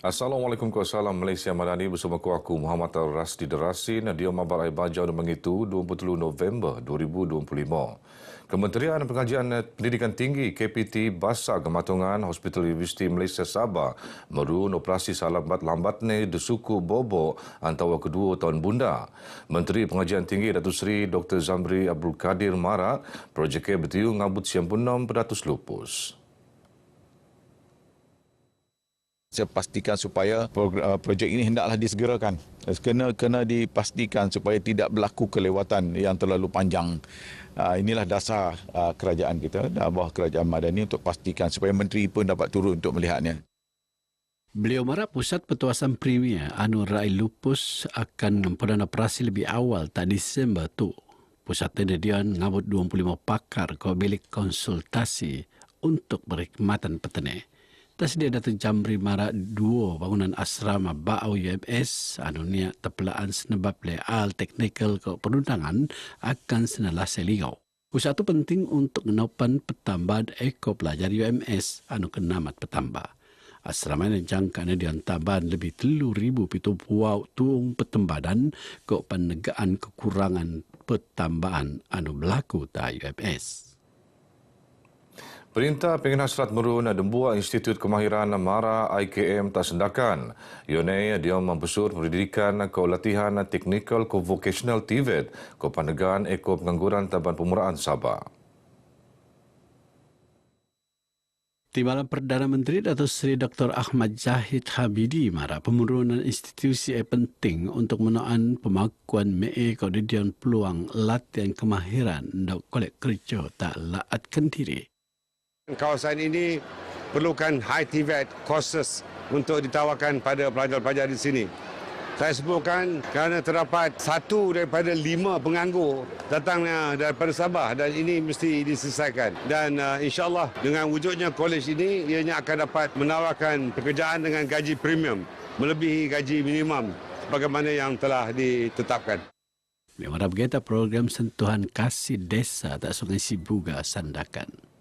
Assalamualaikum Salam Malaysia Madani bersama aku Muhammad Rasdi Derasin di Mabar Air Bajau mengitu 20 November 2025. Kementerian Pengajian Pendidikan Tinggi KPT Basa Gematungan Hospital Universiti Malaysia Sabah merun operasi salambat-lambatnya di suku Bobo antara kedua tahun bunda. Menteri Pengajian Tinggi Datuk Seri Dr. Zamri Abdul Kadir Marak projeknya bertiu ngabut siang punam beratus lupus. Saya pastikan supaya projek ini hendaklah disegerakan. Kena dipastikan supaya tidak berlaku kelewatan yang terlalu panjang. Inilah dasar kerajaan kita, bawah kerajaan Madani untuk pastikan supaya menteri pun dapat turun untuk melihatnya. Beliau marah Pusat Pertuasan Premier Anu Rai Lupus akan memperoleh operasi lebih awal tak Disember tu. Pusat Pendidikan ngabut 25 pakar ke bilik konsultasi untuk berkhidmatan petani. Tasdia Datuk Jamri Marak dua bangunan asrama Ba'au UMS anu niat terpelaan senebab leal teknikal ke perundangan akan senalah seligau. Usaha itu penting untuk menopan pertambahan eko pelajar UMS anu kenamat petambah. Asrama yang jangkaan diantaban lebih 3,000 pitu puau tuung pertembadan ke penegaan kekurangan pertambahan anu berlaku ta UMS. Perintah pengen hasrat merun Dembuak Institut Kemahiran Mara IKM tak sendakan. Ione dia membesur pendidikan ke latihan teknikal ke vocational TVET ke panegaan eko pengangguran Taban Pemuraan Sabah. Timbalan Perdana Menteri Datuk Seri Dr. Ahmad Zahid Habidi marah penurunan institusi penting untuk menahan pemakuan MEA kemudian peluang latihan kemahiran dan kolek kerja tak laatkan diri. Kawasan ini perlukan high TVET courses untuk ditawarkan pada pelajar-pelajar di sini. Saya sebutkan kerana terdapat 1 daripada 5 penganggur datangnya daripada Sabah dan ini mesti diselesaikan. Dan insyaAllah dengan wujudnya kolej ini, ianya akan dapat menawarkan pekerjaan dengan gaji premium melebihi gaji minimum sebagaimana yang telah ditetapkan. Memang begitu program sentuhan kasih desa tak Sungai Sibuga sandakan.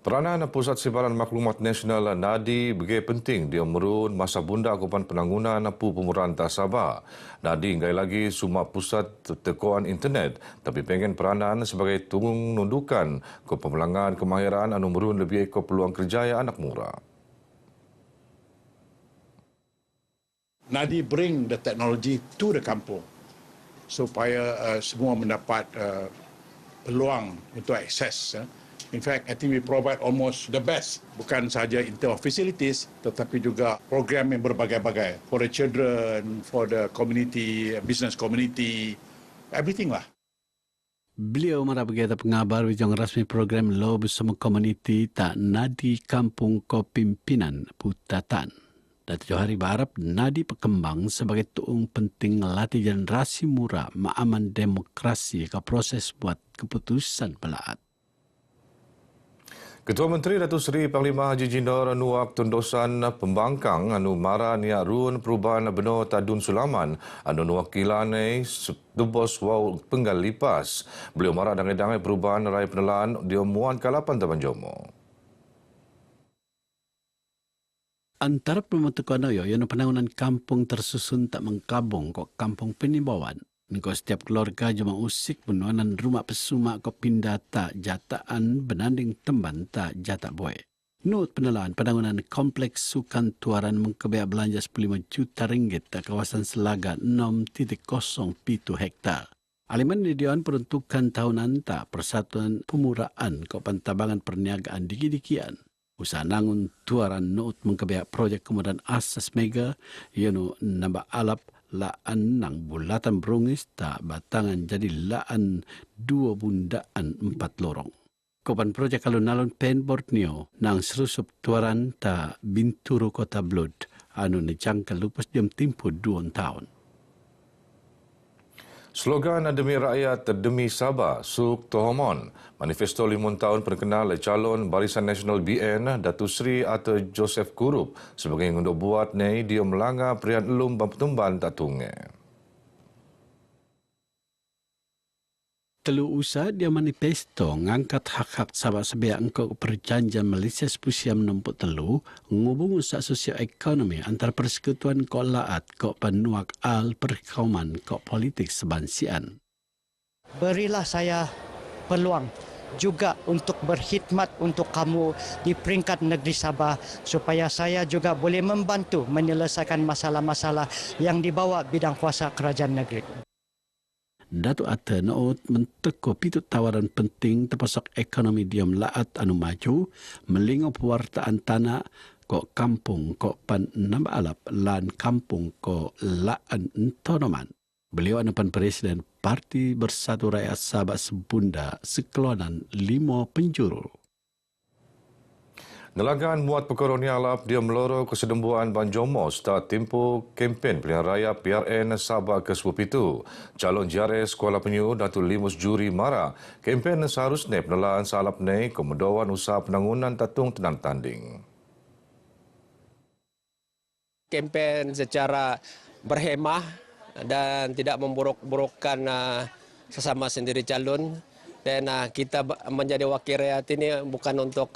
Peranan Pusat Simpanan Maklumat Nasional NADI begitu penting dia merun masa bunda akupan penanggunan pemuraan Sabah. NADI ngai lagi semua pusat tekuan internet tapi pengen peranan sebagai tunggung nundukan ke pemelangan kemahiran anu merun lebih ke peluang kerja anak muda. NADI bring the technology to the kampung supaya semua mendapat peluang untuk akses. In fact, I think we provide almost the best. Bukan sahaja in terms of facilities, tetapi juga program yang berbagai-bagai. For the children, for the community, business community, everything lah. Beliau marah begitu pengabar wijong rasmi program lo bersama komuniti tak Nadi Kampung Kopimpinan Putatan. Datuk Johari berharap Nadi berkembang sebagai tuung penting latih generasi muda maaman demokrasi ke proses buat keputusan pelaat. Ketua Menteri Datuk Seri Panglima Haji Jindor Nuak Tundosan Pembangkang anu mara niat ruun perubahan beno Tadun Sulaman anu nuwakilane dubos wau penggal lipas. Beliau mara dangai-dangai perubahan raya penelaan dia muan kalapan Taban Jomo. Antara pembentukan yang penanganan kampung tersusun tak mengkabung kok kampung penimbawan. Engkau setiap keluarga jemaah usik penuanan rumah pesuma kau pindah tak jataan benanding temban tak jatak boy. Not penelaan penanganan kompleks sukan tuaran mengkebaya belanja 15 juta ringgit tak kawasan Selaga 6.07 hektar. Aliman di Dewan peruntukan tahunan tak Persatuan Pemuraan kau pantabangan perniagaan diki-dikian. Usaha nangun tuaran not mengkebaya projek kemudahan asas mega yaitu nambah alap laan nang bulatan berungis tak batangan jadi laan 2 bundaan 4 lorong. Kopan projek alun-alun Pen Borneo nang serusup tuaran tak Binturu Kota Blood anu nejangka lupas diam tempoh 2 tahun. Slogan Demi Rakyat Demi Sabah, Suk Tohomon. Manifesto 5 tahun perkenal calon Barisan Nasional BN Datuk Seri Arthur Joseph Kurup sebagai untuk buat ni dia melanggar perian elum Bampetumban tak tungai. Telu usaha dia manifesto ngangkat hak-hak sahabat sebiak engkau perjanjian Malaysia Sepusiam 63 ngubung usaha sosioekonomi antara persekutuan kau laat kau penuak al perkauman kau politik sebansian. Berilah saya peluang juga untuk berkhidmat untuk kamu di peringkat negeri Sabah supaya saya juga boleh membantu menyelesaikan masalah-masalah yang dibawa bidang kuasa kerajaan negeri. Datuk Ata Naut menteko pitut tawaran penting terpasok ekonomi diam laat anu maju, melingop pewartaan tanah kok kampung kok pan namba alap lan kampung kok laan entonoman. Beliau anapan Presiden Parti Bersatu Rakyat Sabah Sebunda sekelonan 5 penjuru. Nelagan muat perkara ni alap dia meloro kesedembuhan Banjomo start tempoh kempen pilihan raya PRN Sabah ke-17. Calon JRS Kuala Penyu Datuk Limus Juri Mara, kempen seharusnya penelaan salap ni kemudahan usaha penangunan tatung tenang tanding. Kempen secara berhemah dan tidak memburuk-burukkan sesama sendiri calon, dan kita menjadi wakil rakyat ini bukan untuk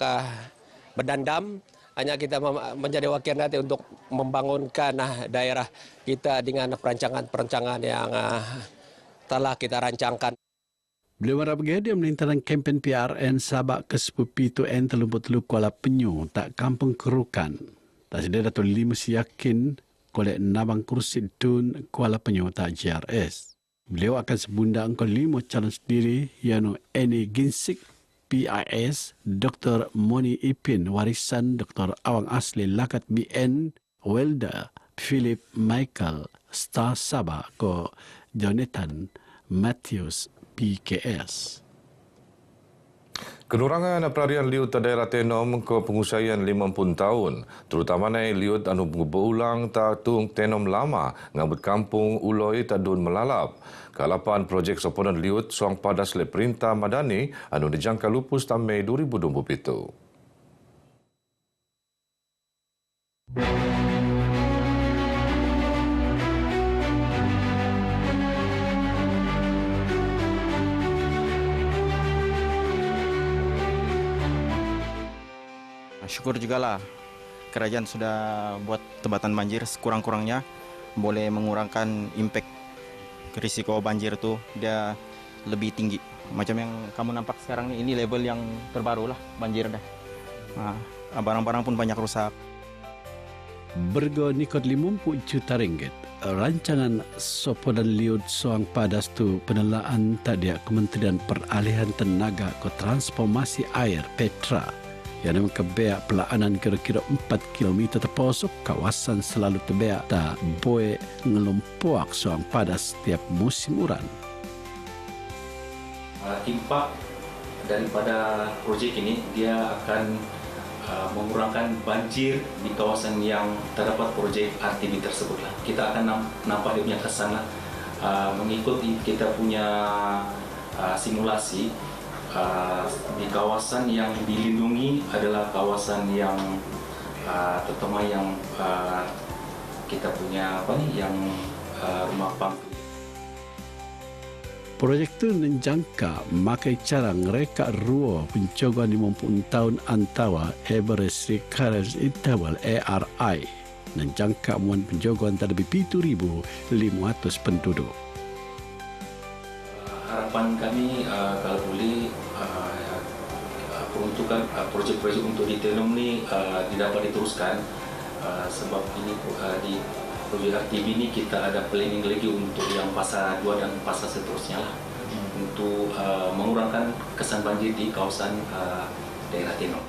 berdendam, hanya kita menjadi wakil rakyat untuk membangunkan daerah kita dengan perancangan-perancangan yang telah kita rancangkan. Beliau harap dia melintaran kempen PRN Sabah ke-17 N Telumpu-Telu Kuala Penyu tak kampung kerukan. Tak sedia Datuk Limus yakin kolek nabang kursi Dun Kuala Penyu tak JRS. Beliau akan sebunda engkau 5 calon sendiri iaitu Eni Ginsik PIS, Dr. Moni Ipin warisan Dr. Awang Asli Lakat BN, Welda Philip Michael Star Sabah ko Jonathan Matthews PKS. Kenurangan pelarian liut daerah Tenom ke pengusahaan 50 tahun, terutamanya liut anu berulang tatung Tenom lama ngambut kampung Uloi Tadun melalap. Kalapan projek soponan liut suang padas le perintah madani anu dijangka lupus tahun Mei 2027. Syukur jugalah kerajaan sudah buat tebatan banjir sekurang-kurangnya boleh mengurangkan impak risiko banjir tu dia lebih tinggi. Macam yang kamu nampak sekarang ini level yang terbaru lah banjir dah. Barang-barang pun banyak rusak. Bergo nikot 50 juta ringgit. Rancangan sopodan liut soang padas tu penelaan tadi Kementerian Peralihan Tenaga ke Transformasi Air Petra yang memang kebeak pelaanan kira-kira 4 km terposok kawasan selalu tebeak tak boleh ngelumpuak soang padas setiap musim uran. Impak daripada projek ini dia akan mengurangkan banjir di kawasan yang terdapat projek RTB tersebut. Kita akan nampak dia punya kesan mengikuti kita punya simulasi. Di kawasan yang dilindungi adalah kawasan yang terutama yang kita punya yang rumah pang. Projek itu menjangka makai cara ngereka ruo pencogoan 50 tahun antawa Everest Recurrence Interval ARI menjangka muan pencogoan terlebih 7,500 penduduk. Harapan kami kalau boleh peruntukan projek-projek untuk di Tenom ni dapat diteruskan sebab ini di projek RTB ini kita ada planning lagi untuk yang fasa 2 dan fasa seterusnya lah untuk mengurangkan kesan banjir di kawasan daerah Tenom.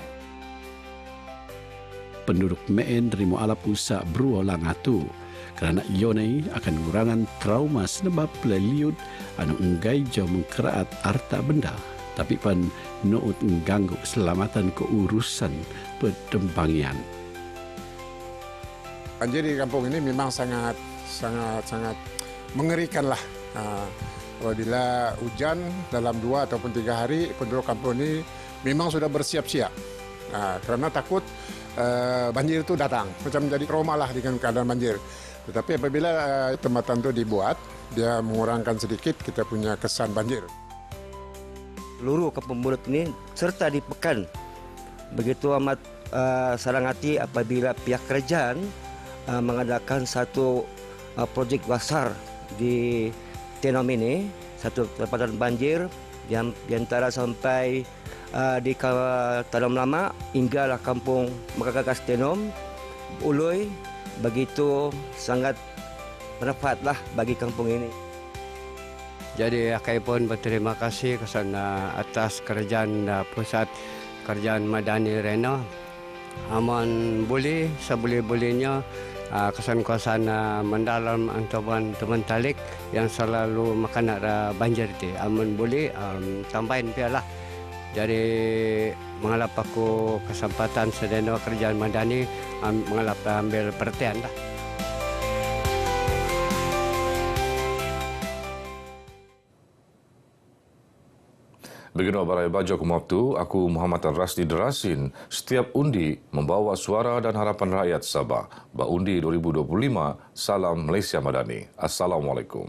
Penduduk Meen terima alap usaha berulang atu kerana ionai akan mengurangan trauma sebab peleliut anu enggai jauh mengkeraat harta benda tapi pan nuut mengganggu keselamatan keurusan pertembangian. Banjir di kampung ini memang sangat mengerikan lah. Apabila hujan dalam 2 ataupun 3 hari penduduk kampung ini memang sudah bersiap-siap karena takut banjir itu datang. Macam menjadi trauma lah dengan keadaan banjir. Tetapi apabila jembatan itu dibuat, dia mengurangkan sedikit kita punya kesan banjir. Seluruh kampung Bulut ini serta di Pekan begitu amat senang hati apabila pihak kerajaan mengadakan satu projek besar di Tenom ini, satu tempatan banjir yang diantara sampai di Tanam Lama hinggalah kampung Makagagas Tenom, Uloi, begitu sangat bermanfaatlah bagi kampung ini. Jadi saya pun berterima kasih kesana atas kerajaan pusat, kerajaan Madani Reno. Aman boleh seboleh-bolehnya kesan-kesan mendalam antaman teman talik yang selalu makan banjir itu. Aman boleh tambahin pialah. Jadi mengalap aku kesempatan sedeno kerajaan Madani mengalap ambil perhatian lah. Begini Barai Bajo Kumabtu, aku Muhammad Rasdi Derasin. Setiap undi membawa suara dan harapan rakyat Sabah. Baundi 2025, salam Malaysia Madani. Assalamualaikum.